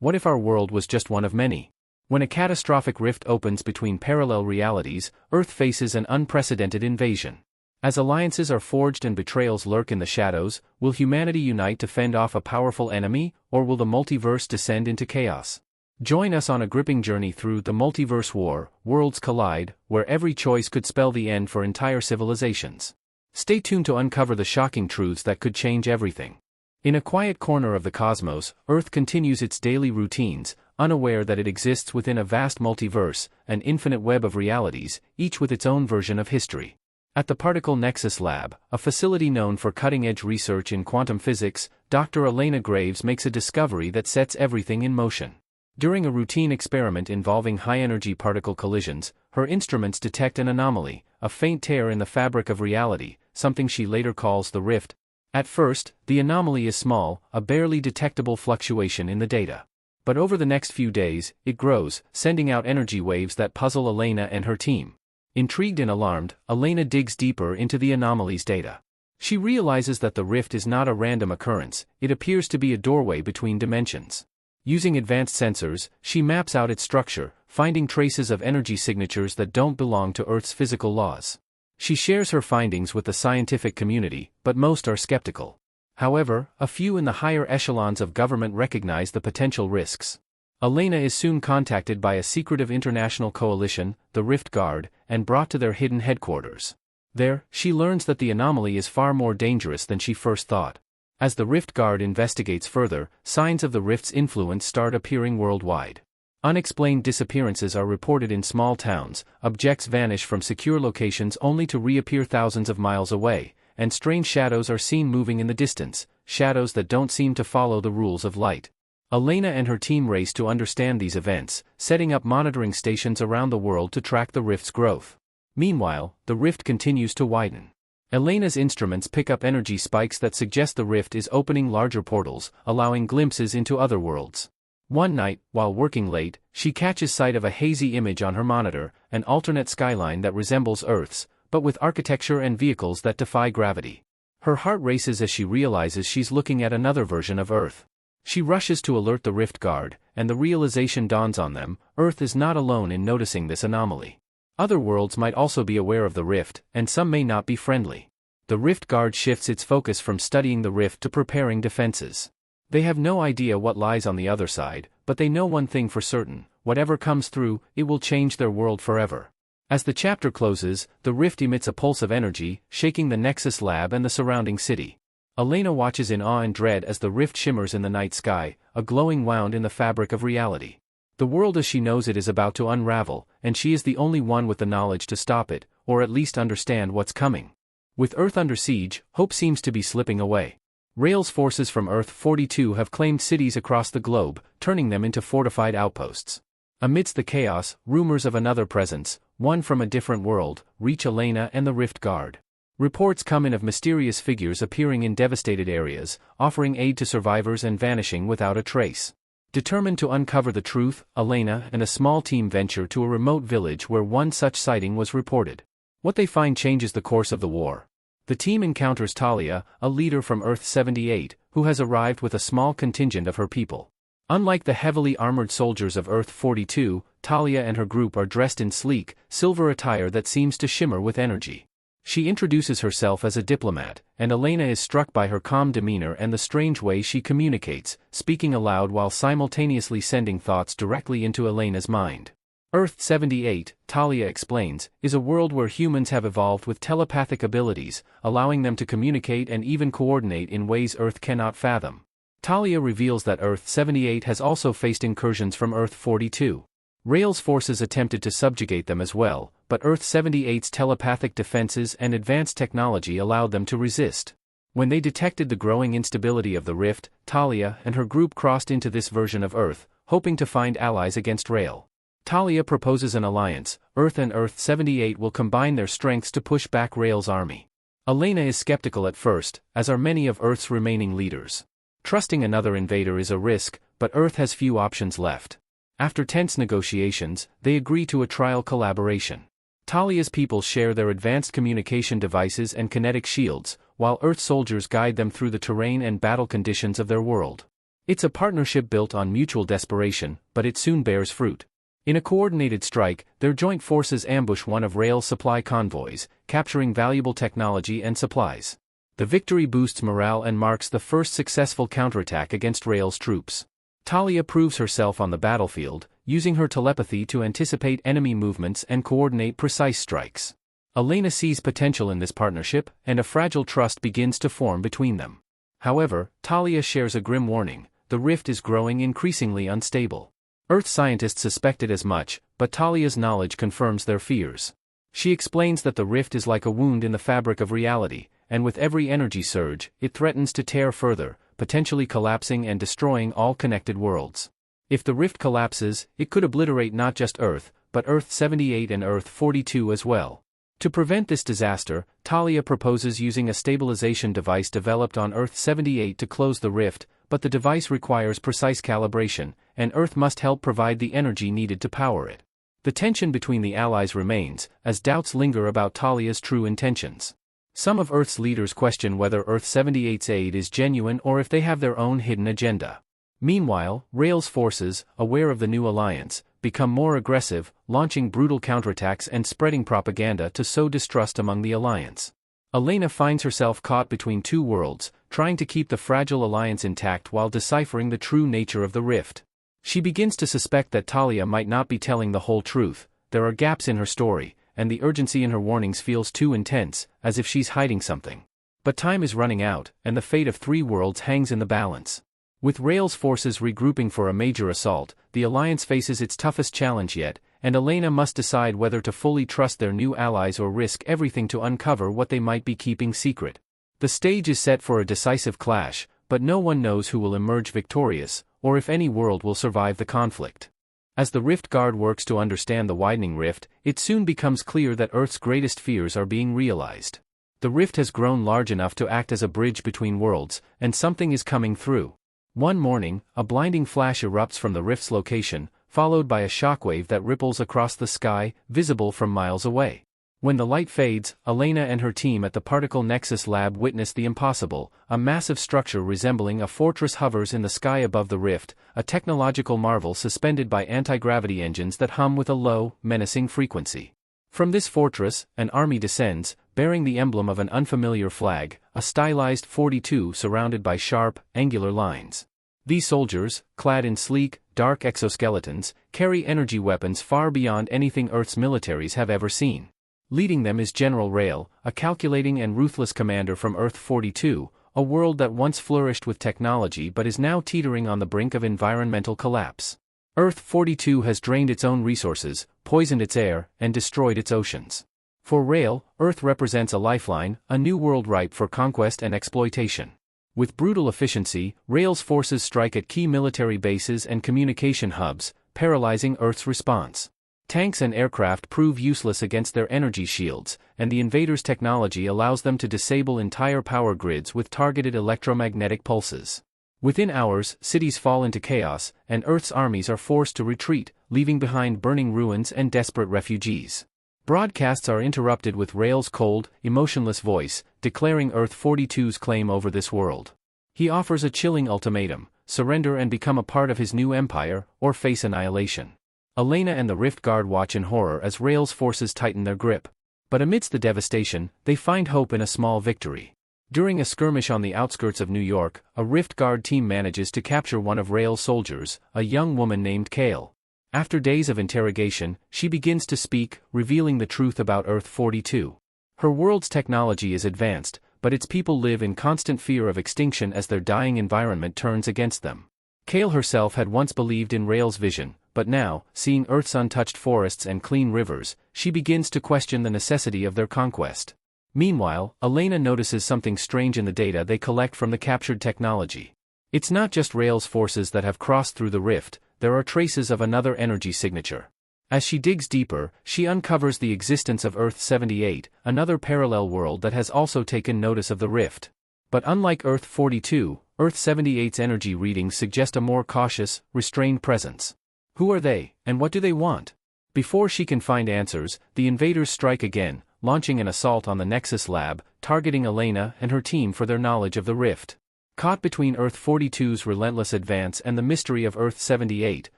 What if our world was just one of many? When a catastrophic rift opens between parallel realities, Earth faces an unprecedented invasion. As alliances are forged and betrayals lurk in the shadows, will humanity unite to fend off a powerful enemy, or will the multiverse descend into chaos? Join us on a gripping journey through the Multiverse War, Worlds Collide, where every choice could spell the end for entire civilizations. Stay tuned to uncover the shocking truths that could change everything. In a quiet corner of the cosmos, Earth continues its daily routines, unaware that it exists within a vast multiverse, an infinite web of realities, each with its own version of history. At the Particle Nexus Lab, a facility known for cutting-edge research in quantum physics, Dr. Elena Graves makes a discovery that sets everything in motion. During a routine experiment involving high-energy particle collisions, her instruments detect an anomaly, a faint tear in the fabric of reality, something she later calls the rift. At first, the anomaly is small, a barely detectable fluctuation in the data. But over the next few days, it grows, sending out energy waves that puzzle Elena and her team. Intrigued and alarmed, Elena digs deeper into the anomaly's data. She realizes that the rift is not a random occurrence, it appears to be a doorway between dimensions. Using advanced sensors, she maps out its structure, finding traces of energy signatures that don't belong to Earth's physical laws. She shares her findings with the scientific community, but most are skeptical. However, a few in the higher echelons of government recognize the potential risks. Elena is soon contacted by a secretive international coalition, the Rift Guard, and brought to their hidden headquarters. There, she learns that the anomaly is far more dangerous than she first thought. As the Rift Guard investigates further, signs of the rift's influence start appearing worldwide. Unexplained disappearances are reported in small towns, objects vanish from secure locations only to reappear thousands of miles away, and strange shadows are seen moving in the distance, shadows that don't seem to follow the rules of light. Elena and her team race to understand these events, setting up monitoring stations around the world to track the rift's growth. Meanwhile, the rift continues to widen. Elena's instruments pick up energy spikes that suggest the rift is opening larger portals, allowing glimpses into other worlds. One night, while working late, she catches sight of a hazy image on her monitor, an alternate skyline that resembles Earth's, but with architecture and vehicles that defy gravity. Her heart races as she realizes she's looking at another version of Earth. She rushes to alert the Rift Guard, and the realization dawns on them, Earth is not alone in noticing this anomaly. Other worlds might also be aware of the rift, and some may not be friendly. The Rift Guard shifts its focus from studying the rift to preparing defenses. They have no idea what lies on the other side, but they know one thing for certain, whatever comes through, it will change their world forever. As the chapter closes, the rift emits a pulse of energy, shaking the Nexus Lab and the surrounding city. Elena watches in awe and dread as the rift shimmers in the night sky, a glowing wound in the fabric of reality. The world as she knows it is about to unravel, and she is the only one with the knowledge to stop it, or at least understand what's coming. With Earth under siege, hope seems to be slipping away. Rail's forces from Earth-42 have claimed cities across the globe, turning them into fortified outposts. Amidst the chaos, rumors of another presence, one from a different world, reach Elena and the Rift Guard. Reports come in of mysterious figures appearing in devastated areas, offering aid to survivors and vanishing without a trace. Determined to uncover the truth, Elena and a small team venture to a remote village where one such sighting was reported. What they find changes the course of the war. The team encounters Talia, a leader from Earth-78, who has arrived with a small contingent of her people. Unlike the heavily armored soldiers of Earth-42, Talia and her group are dressed in sleek, silver attire that seems to shimmer with energy. She introduces herself as a diplomat, and Elena is struck by her calm demeanor and the strange way she communicates, speaking aloud while simultaneously sending thoughts directly into Elena's mind. Earth-78, Talia explains, is a world where humans have evolved with telepathic abilities, allowing them to communicate and even coordinate in ways Earth cannot fathom. Talia reveals that Earth-78 has also faced incursions from Earth-42. Rail's forces attempted to subjugate them as well, but Earth-78's telepathic defenses and advanced technology allowed them to resist. When they detected the growing instability of the rift, Talia and her group crossed into this version of Earth, hoping to find allies against Rail. Talia proposes an alliance. Earth and Earth-78 will combine their strengths to push back Rail's army. Elena is skeptical at first, as are many of Earth's remaining leaders. Trusting another invader is a risk, but Earth has few options left. After tense negotiations, they agree to a trial collaboration. Talia's people share their advanced communication devices and kinetic shields, while Earth soldiers guide them through the terrain and battle conditions of their world. It's a partnership built on mutual desperation, but it soon bears fruit. In a coordinated strike, their joint forces ambush one of Rael's supply convoys, capturing valuable technology and supplies. The victory boosts morale and marks the first successful counterattack against Rael's troops. Talia proves herself on the battlefield, using her telepathy to anticipate enemy movements and coordinate precise strikes. Elena sees potential in this partnership, and a fragile trust begins to form between them. However, Talia shares a grim warning: the rift is growing increasingly unstable. Earth scientists suspected as much, but Talia's knowledge confirms their fears. She explains that the rift is like a wound in the fabric of reality, and with every energy surge, it threatens to tear further, potentially collapsing and destroying all connected worlds. If the rift collapses, it could obliterate not just Earth, but Earth 78 and Earth 42 as well. To prevent this disaster, Talia proposes using a stabilization device developed on Earth 78 to close the rift, but the device requires precise calibration, and Earth must help provide the energy needed to power it. The tension between the allies remains, as doubts linger about Talia's true intentions. Some of Earth's leaders question whether Earth 78's aid is genuine or if they have their own hidden agenda. Meanwhile, Rael's forces, aware of the new alliance, become more aggressive, launching brutal counterattacks and spreading propaganda to sow distrust among the alliance. Elena finds herself caught between two worlds, trying to keep the fragile alliance intact while deciphering the true nature of the rift. She begins to suspect that Talia might not be telling the whole truth. There are gaps in her story, and the urgency in her warnings feels too intense, as if she's hiding something. But time is running out, and the fate of three worlds hangs in the balance. With Rael's forces regrouping for a major assault, the alliance faces its toughest challenge yet, and Elena must decide whether to fully trust their new allies or risk everything to uncover what they might be keeping secret. The stage is set for a decisive clash, but no one knows who will emerge victorious, or if any world will survive the conflict. As the Rift Guard works to understand the widening rift, it soon becomes clear that Earth's greatest fears are being realized. The rift has grown large enough to act as a bridge between worlds, and something is coming through. One morning, a blinding flash erupts from the rift's location, followed by a shockwave that ripples across the sky, visible from miles away. When the light fades, Elena and her team at the Particle Nexus lab witness the impossible. A massive structure resembling a fortress hovers in the sky above the rift, a technological marvel suspended by anti-gravity engines that hum with a low, menacing frequency. From this fortress, an army descends, bearing the emblem of an unfamiliar flag, a stylized 42 surrounded by sharp, angular lines. These soldiers, clad in sleek, dark exoskeletons, carry energy weapons far beyond anything Earth's militaries have ever seen. Leading them is General Rael, a calculating and ruthless commander from Earth 42, a world that once flourished with technology but is now teetering on the brink of environmental collapse. Earth 42 has drained its own resources, poisoned its air, and destroyed its oceans. For Rael, Earth represents a lifeline, a new world ripe for conquest and exploitation. With brutal efficiency, Rael's forces strike at key military bases and communication hubs, paralyzing Earth's response. Tanks and aircraft prove useless against their energy shields, and the invaders' technology allows them to disable entire power grids with targeted electromagnetic pulses. Within hours, cities fall into chaos, and Earth's armies are forced to retreat, leaving behind burning ruins and desperate refugees. Broadcasts are interrupted with Rael's cold, emotionless voice, declaring Earth 42's claim over this world. He offers a chilling ultimatum: surrender and become a part of his new empire, or face annihilation. Elena and the Rift Guard watch in horror as Rael's forces tighten their grip. But amidst the devastation, they find hope in a small victory. During a skirmish on the outskirts of New York, a Rift Guard team manages to capture one of Rael's soldiers, a young woman named Kale. After days of interrogation, she begins to speak, revealing the truth about Earth 42. Her world's technology is advanced, but its people live in constant fear of extinction as their dying environment turns against them. Kale herself had once believed in Rael's vision, but now, seeing Earth's untouched forests and clean rivers, she begins to question the necessity of their conquest. Meanwhile, Elena notices something strange in the data they collect from the captured technology. It's not just Rael's forces that have crossed through the rift, there are traces of another energy signature. As she digs deeper, she uncovers the existence of Earth 78, another parallel world that has also taken notice of the rift. But unlike Earth 42, Earth 78's energy readings suggest a more cautious, restrained presence. Who are they, and what do they want? Before she can find answers, the invaders strike again, launching an assault on the Nexus lab, targeting Elena and her team for their knowledge of the rift. Caught between Earth-42's relentless advance and the mystery of Earth-78,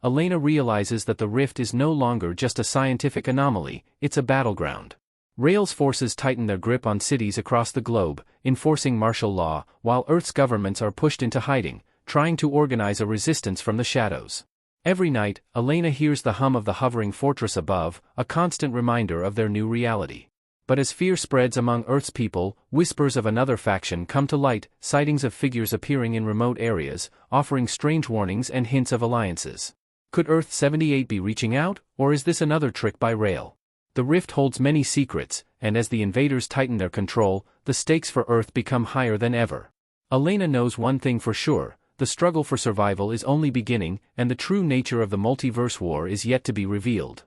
Elena realizes that the rift is no longer just a scientific anomaly, it's a battleground. Rael's forces tighten their grip on cities across the globe, enforcing martial law, while Earth's governments are pushed into hiding, trying to organize a resistance from the shadows. Every night, Elena hears the hum of the hovering fortress above, a constant reminder of their new reality. But as fear spreads among Earth's people, whispers of another faction come to light, sightings of figures appearing in remote areas, offering strange warnings and hints of alliances. Could Earth-78 be reaching out, or is this another trick by Rael? The rift holds many secrets, and as the invaders tighten their control, the stakes for Earth become higher than ever. Elena knows one thing for sure: the struggle for survival is only beginning, and the true nature of the Multiverse War is yet to be revealed.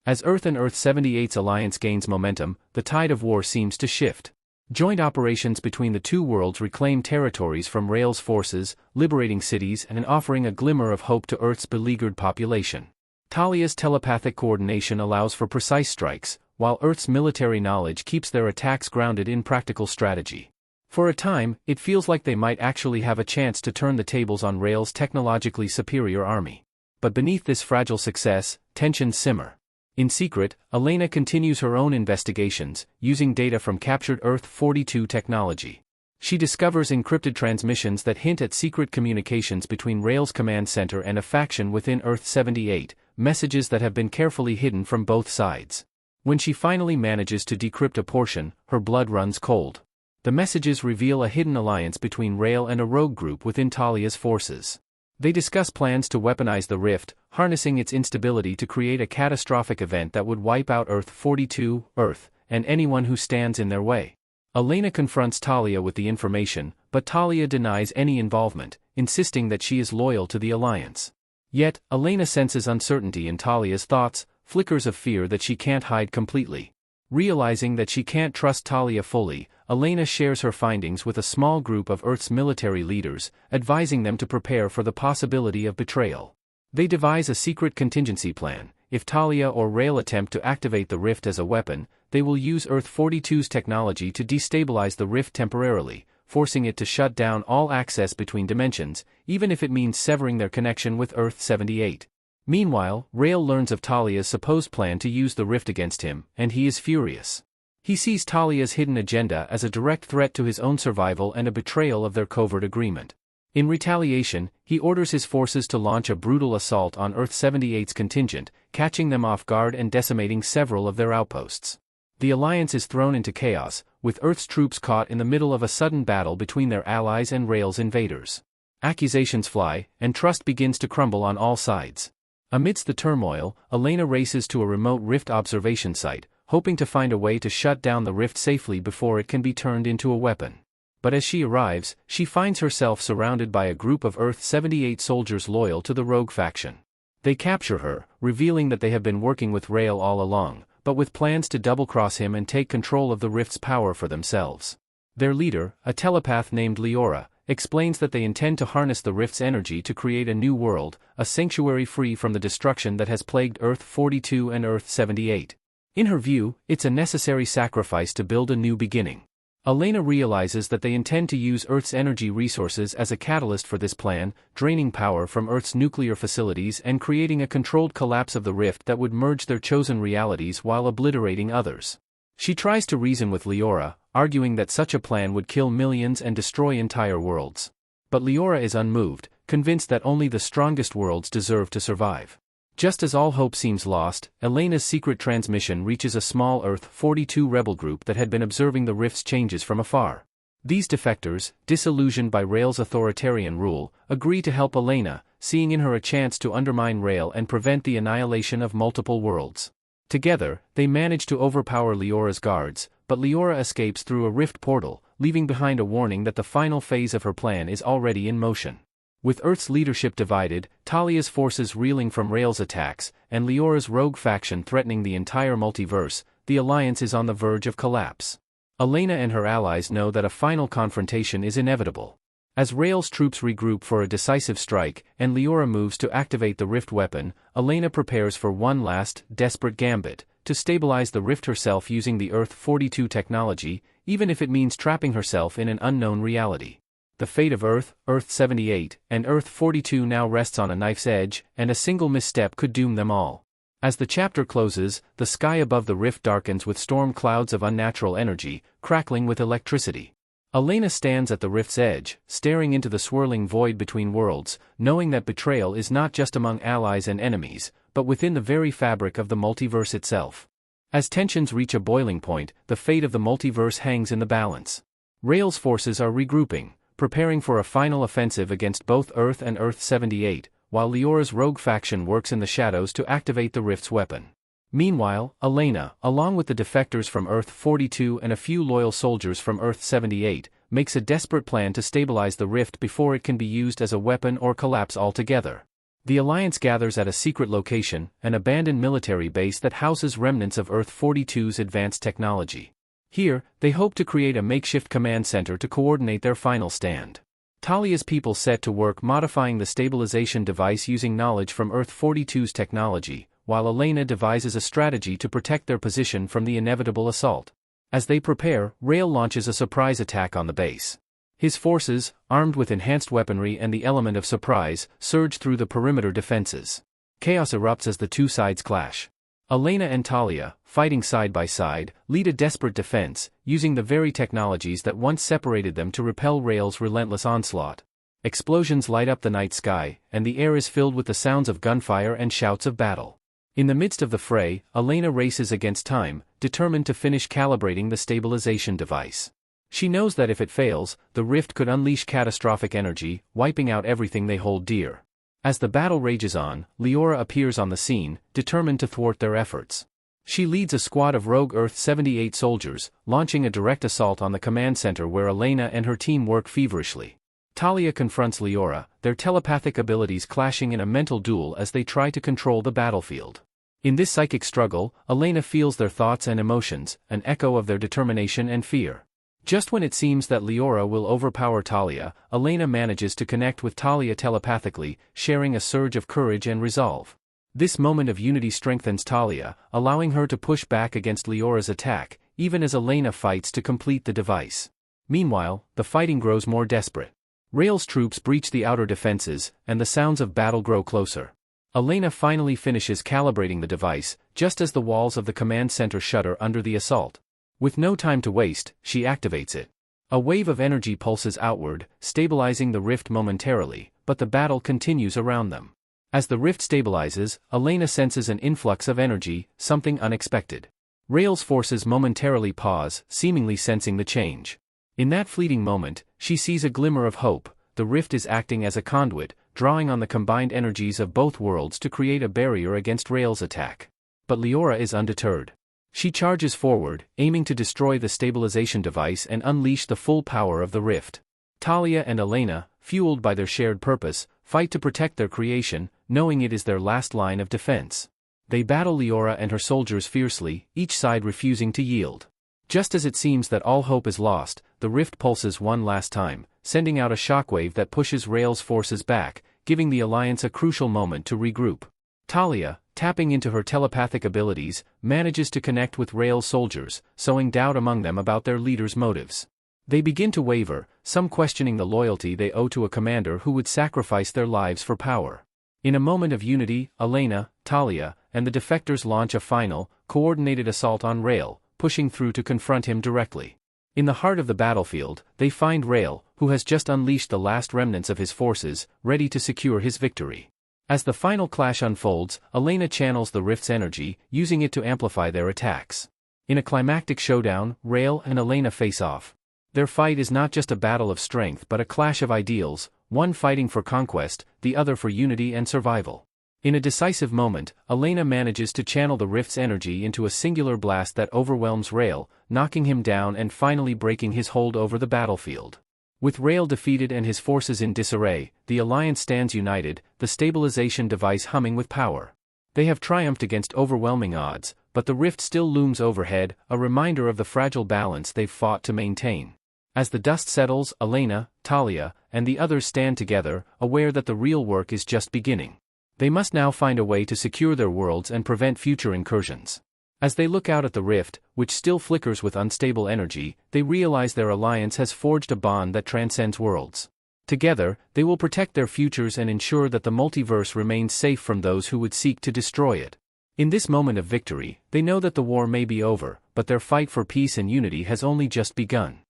As Earth and Earth-78's alliance gains momentum, the tide of war seems to shift. Joint operations between the two worlds reclaim territories from Rael's forces, liberating cities and offering a glimmer of hope to Earth's beleaguered population. Talia's telepathic coordination allows for precise strikes, while Earth's military knowledge keeps their attacks grounded in practical strategy. For a time, it feels like they might actually have a chance to turn the tables on Rael's technologically superior army. But beneath this fragile success, tensions simmer. In secret, Elena continues her own investigations, using data from captured Earth-42 technology. She discovers encrypted transmissions that hint at secret communications between Rael's command center and a faction within Earth-78, messages that have been carefully hidden from both sides. When she finally manages to decrypt a portion, her blood runs cold. The messages reveal a hidden alliance between Rael and a rogue group within Talia's forces. They discuss plans to weaponize the rift, harnessing its instability to create a catastrophic event that would wipe out Earth-42, Earth, and anyone who stands in their way. Elena confronts Talia with the information, but Talia denies any involvement, insisting that she is loyal to the alliance. Yet, Elena senses uncertainty in Talia's thoughts, flickers of fear that she can't hide completely. Realizing that she can't trust Talia fully, Elena shares her findings with a small group of Earth's military leaders, advising them to prepare for the possibility of betrayal. They devise a secret contingency plan. If Talia or Rael attempt to activate the rift as a weapon, they will use Earth-42's technology to destabilize the rift temporarily, forcing it to shut down all access between dimensions, even if it means severing their connection with Earth-78. Meanwhile, Rael learns of Talia's supposed plan to use the rift against him, and he is furious. He sees Talia's hidden agenda as a direct threat to his own survival and a betrayal of their covert agreement. In retaliation, he orders his forces to launch a brutal assault on Earth-78's contingent, catching them off guard and decimating several of their outposts. The alliance is thrown into chaos, with Earth's troops caught in the middle of a sudden battle between their allies and Rael's invaders. Accusations fly, and trust begins to crumble on all sides. Amidst the turmoil, Elena races to a remote rift observation site, hoping to find a way to shut down the rift safely before it can be turned into a weapon. But as she arrives, she finds herself surrounded by a group of Earth-78 soldiers loyal to the rogue faction. They capture her, revealing that they have been working with Rael all along, but with plans to double-cross him and take control of the rift's power for themselves. Their leader, a telepath named Leora, explains that they intend to harness the rift's energy to create a new world, a sanctuary free from the destruction that has plagued Earth-42 and Earth-78. In her view, it's a necessary sacrifice to build a new beginning. Elena realizes that they intend to use Earth's energy resources as a catalyst for this plan, draining power from Earth's nuclear facilities and creating a controlled collapse of the rift that would merge their chosen realities while obliterating others. She tries to reason with Leora, arguing that such a plan would kill millions and destroy entire worlds. But Leora is unmoved, convinced that only the strongest worlds deserve to survive. Just as all hope seems lost, Elena's secret transmission reaches a small Earth-42 rebel group that had been observing the rift's changes from afar. These defectors, disillusioned by Rael's authoritarian rule, agree to help Elena, seeing in her a chance to undermine Rael and prevent the annihilation of multiple worlds. Together, they manage to overpower Leora's guards, but Leora escapes through a rift portal, leaving behind a warning that the final phase of her plan is already in motion. With Earth's leadership divided, Talia's forces reeling from Rael's attacks, and Leora's rogue faction threatening the entire multiverse, the alliance is on the verge of collapse. Elena and her allies know that a final confrontation is inevitable. As Rael's troops regroup for a decisive strike, and Leora moves to activate the rift weapon, Elena prepares for one last, desperate gambit, to stabilize the rift herself using the Earth-42 technology, even if it means trapping herself in an unknown reality. The fate of Earth, Earth 78, and Earth 42 now rests on a knife's edge, and a single misstep could doom them all. As the chapter closes, the sky above the rift darkens with storm clouds of unnatural energy, crackling with electricity. Elena stands at the rift's edge, staring into the swirling void between worlds, knowing that betrayal is not just among allies and enemies, but within the very fabric of the multiverse itself. As tensions reach a boiling point, the fate of the multiverse hangs in the balance. Rael's forces are regrouping, preparing for a final offensive against both Earth and Earth 78, while Leora's rogue faction works in the shadows to activate the rift's weapon. Meanwhile, Elena, along with the defectors from Earth 42 and a few loyal soldiers from Earth 78, makes a desperate plan to stabilize the rift before it can be used as a weapon or collapse altogether. The Alliance gathers at a secret location, an abandoned military base that houses remnants of Earth 42's advanced technology. Here, they hope to create a makeshift command center to coordinate their final stand. Talia's people set to work modifying the stabilization device using knowledge from Earth 42's technology, while Elena devises a strategy to protect their position from the inevitable assault. As they prepare, Rael launches a surprise attack on the base. His forces, armed with enhanced weaponry and the element of surprise, surge through the perimeter defenses. Chaos erupts as the two sides clash. Elena and Talia, fighting side by side, lead a desperate defense, using the very technologies that once separated them to repel Rael's relentless onslaught. Explosions light up the night sky, and the air is filled with the sounds of gunfire and shouts of battle. In the midst of the fray, Elena races against time, determined to finish calibrating the stabilization device. She knows that if it fails, the rift could unleash catastrophic energy, wiping out everything they hold dear. As the battle rages on, Leora appears on the scene, determined to thwart their efforts. She leads a squad of rogue Earth 78 soldiers, launching a direct assault on the command center where Elena and her team work feverishly. Talia confronts Leora, their telepathic abilities clashing in a mental duel as they try to control the battlefield. In this psychic struggle, Elena feels their thoughts and emotions, an echo of their determination and fear. Just when it seems that Leora will overpower Talia, Elena manages to connect with Talia telepathically, sharing a surge of courage and resolve. This moment of unity strengthens Talia, allowing her to push back against Leora's attack, even as Elena fights to complete the device. Meanwhile, the fighting grows more desperate. Rael's troops breach the outer defenses, and the sounds of battle grow closer. Elena finally finishes calibrating the device, just as the walls of the command center shudder under the assault. With no time to waste, she activates it. A wave of energy pulses outward, stabilizing the rift momentarily, but the battle continues around them. As the rift stabilizes, Elena senses an influx of energy, something unexpected. Rael's forces momentarily pause, seemingly sensing the change. In that fleeting moment, she sees a glimmer of hope. The rift is acting as a conduit, drawing on the combined energies of both worlds to create a barrier against Rael's attack. But Leora is undeterred. She charges forward, aiming to destroy the stabilization device and unleash the full power of the rift. Talia and Elena, fueled by their shared purpose, fight to protect their creation, knowing it is their last line of defense. They battle Leora and her soldiers fiercely, each side refusing to yield. Just as it seems that all hope is lost, the rift pulses one last time, sending out a shockwave that pushes Rael's forces back, giving the Alliance a crucial moment to regroup. Talia, tapping into her telepathic abilities, manages to connect with Rael's soldiers, sowing doubt among them about their leader's motives. They begin to waver, some questioning the loyalty they owe to a commander who would sacrifice their lives for power. In a moment of unity, Elena, Talia, and the defectors launch a final, coordinated assault on Rael, pushing through to confront him directly. In the heart of the battlefield, they find Rael, who has just unleashed the last remnants of his forces, ready to secure his victory. As the final clash unfolds, Elena channels the rift's energy, using it to amplify their attacks. In a climactic showdown, Rael and Elena face off. Their fight is not just a battle of strength but a clash of ideals, one fighting for conquest, the other for unity and survival. In a decisive moment, Elena manages to channel the rift's energy into a singular blast that overwhelms Rael, knocking him down and finally breaking his hold over the battlefield. With Rael defeated and his forces in disarray, the Alliance stands united, the stabilization device humming with power. They have triumphed against overwhelming odds, but the rift still looms overhead, a reminder of the fragile balance they've fought to maintain. As the dust settles, Elena, Talia, and the others stand together, aware that the real work is just beginning. They must now find a way to secure their worlds and prevent future incursions. As they look out at the rift, which still flickers with unstable energy, they realize their alliance has forged a bond that transcends worlds. Together, they will protect their futures and ensure that the multiverse remains safe from those who would seek to destroy it. In this moment of victory, they know that the war may be over, but their fight for peace and unity has only just begun.